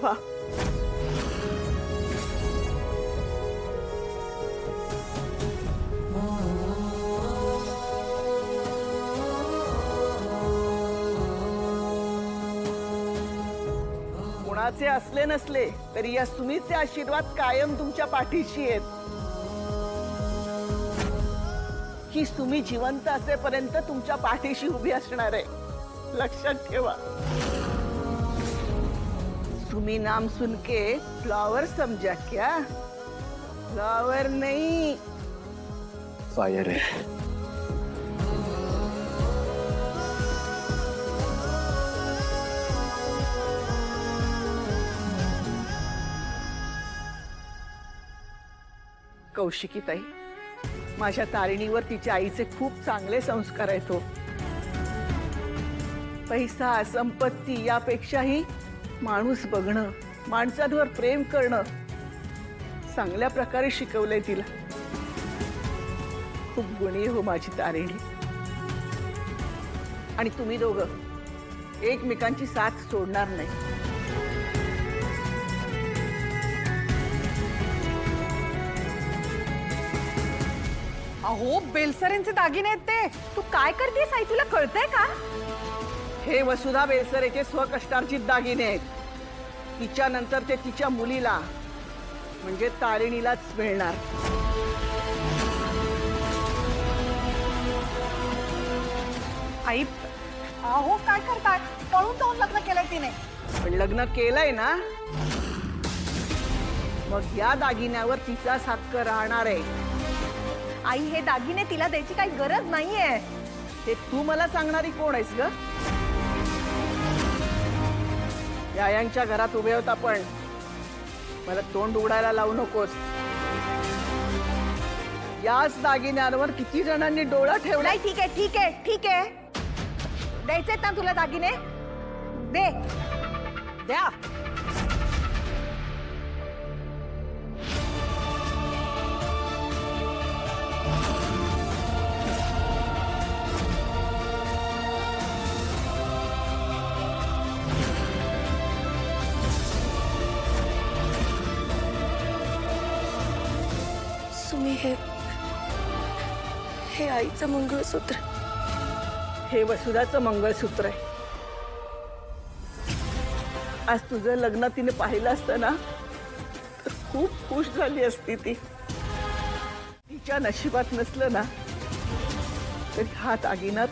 व्हा. कोणाचे असले नसले तरी या सुमीचे आशीर्वाद कायम तुमच्या पाठीशी आहेत. ही सुमी जिवंत असेपर्यंत तुमच्या पाठीशी उभी असणार आहे, लक्षात ठेवा. सुमी नाम सुनके फ्लावर समजा क्या? फ्लावर नहीं, फायर है. कौशिकीताई, माझ्या तारिणीवर तिच्या आईचे खूप चांगले संस्कार आहेत हो. पैसा संपत्ती यापेक्षाही माणूस बघणं, माणसांवर प्रेम करणं चांगल्या प्रकारे शिकवलंय तिला. खूप गुणी हो माझी तारिणी. आणि तुम्ही दोघं एकमेकांची साथ सोडणार नाही. अहो, बेलसरेंचे दागिने आहेत ते. तू काय करतेस आई, तुला कळतंय का? हे वसुधा बेलसरेचे स्वकष्टार्जित दागिने आहेत. तिच्यानंतर ते तिच्या मुलीला म्हणजे तारिणीलाच मिळणार. आई, अहो काय करताय? पळून जाऊन लग्न केलंय तिने. पण लग्न केलंय ना, मग या दागिन्यावर तिचाच हक्क राहणार आहे. आई, हे दागिने तिला द्यायची काही गरज नाहीये. हे तू मला सांगणारी कोण आहेस ग? यांच्या घरात उभे होता, पण मला तोंड उघडायला लावू नकोस. याच दागिन्यांवर किती जणांनी डोळा ठेवला. नाही, ठीक आहे ठीक आहे ठीक आहे. द्यायचे ना तुला दागिने? दे, द्या. सुमी, हे आईचं मंगळसूत्र. हे वसुधाचं मंगळसूत्र आहे. आज तुझं लग्न तिने पाहिलं असतं ना, तर खूप खुश झाली असती ती. तिच्या नशिबात नसलं ना, तर हा दागिना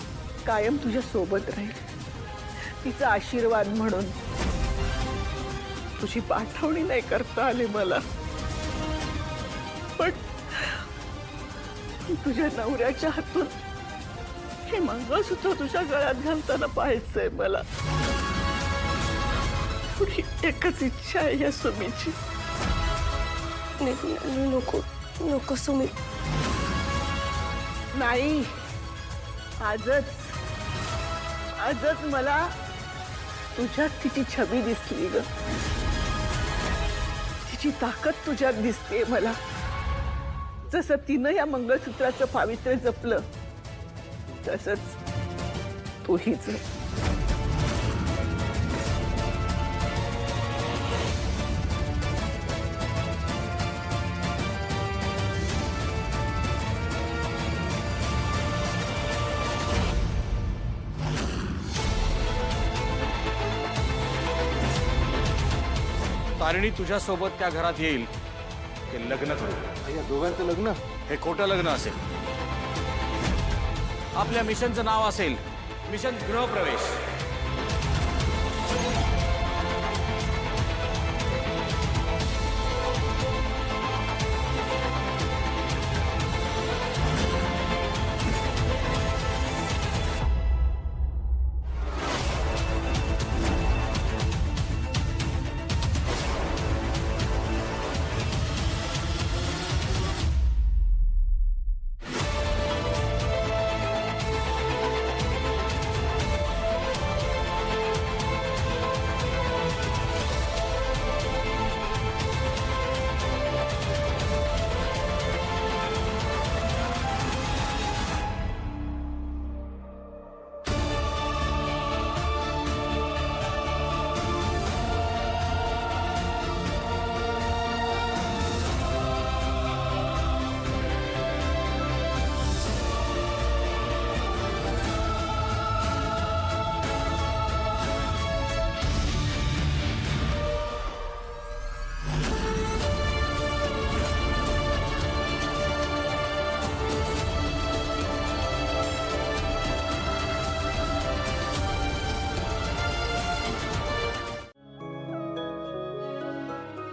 कायम तुझ्या सोबत राहील, तिचा आशीर्वाद म्हणून. तुझी पाठवणी नाही करता आली मला, पण तुझ्या नवऱ्याच्या हातून हे मंगळसूत्र तुझ्या गळ्यात घालताना पाहायचंय मला. थोडी एकच इच्छा आहे या सुमीची. नको नको सुमी. नाही, आजच आजच मला तुझ्यात तिची छबी दिसली ग. तिची ताकद तुझ्यात दिसते मला. जसं तिनं या मंगळसूत्राचं पावित्र्य जपलं, तसंच तूही जप. तारिणी तुझ्या सोबत त्या घरात येईल, ते लग्न करू. या दोघांचं लग्न? हे खोटं लग्न असेल. आपल्या मिशनचं नाव असेल मिशन गृहप्रवेश.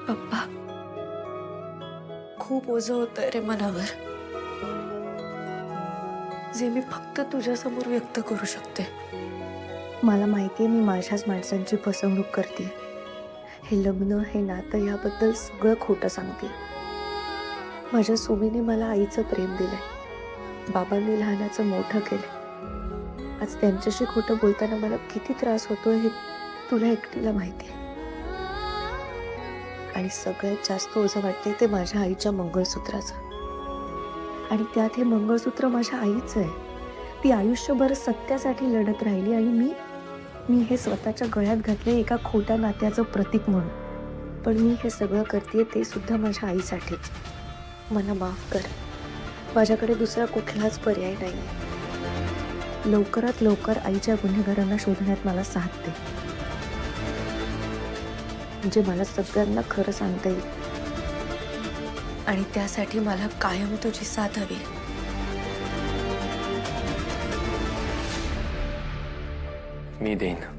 पप्पा खूप ओझं होतंय रे मनावर, जे मी फक्त तुझ्यासमोर व्यक्त करू शकते. मला माहितीये मी माझ्याच माणसांची फसवणूक करते. हे लग्न, हे नातं, याबद्दल सगळं खोटं सांगते. माझ्या सुमीने मला आईचं प्रेम दिलंय, बाबांनी लहानाचं मोठं केलं. आज त्यांच्याशी खोटं बोलताना मला किती त्रास होतोय हे तुला एकटीला माहिती आहे. आणि सगळ्यात जास्त ओझं वाटते ते माझ्या आईच्या मंगळसूत्राचं. आणि त्यात हे मंगळसूत्र माझ्या आईचं आहे. ती आयुष्यभर सत्यासाठी लढत राहिली आणि मी हे स्वतःच्या गळ्यात घातले एका खोट्या नात्याचं प्रतीक म्हणून. पण मी हे सगळं करते ते सुद्धा माझ्या आईसाठीच. मला माफ कर, माझ्याकडे दुसरा कुठलाच पर्याय नाही. लवकरात लवकर आईच्या गुन्हेगारांना शोधण्यात मला साथ दे, म्हणजे मला सगळ्यांना खरं सांगता येईल. आणि त्यासाठी मला कायम तुझी साथ हवी. मी देईन.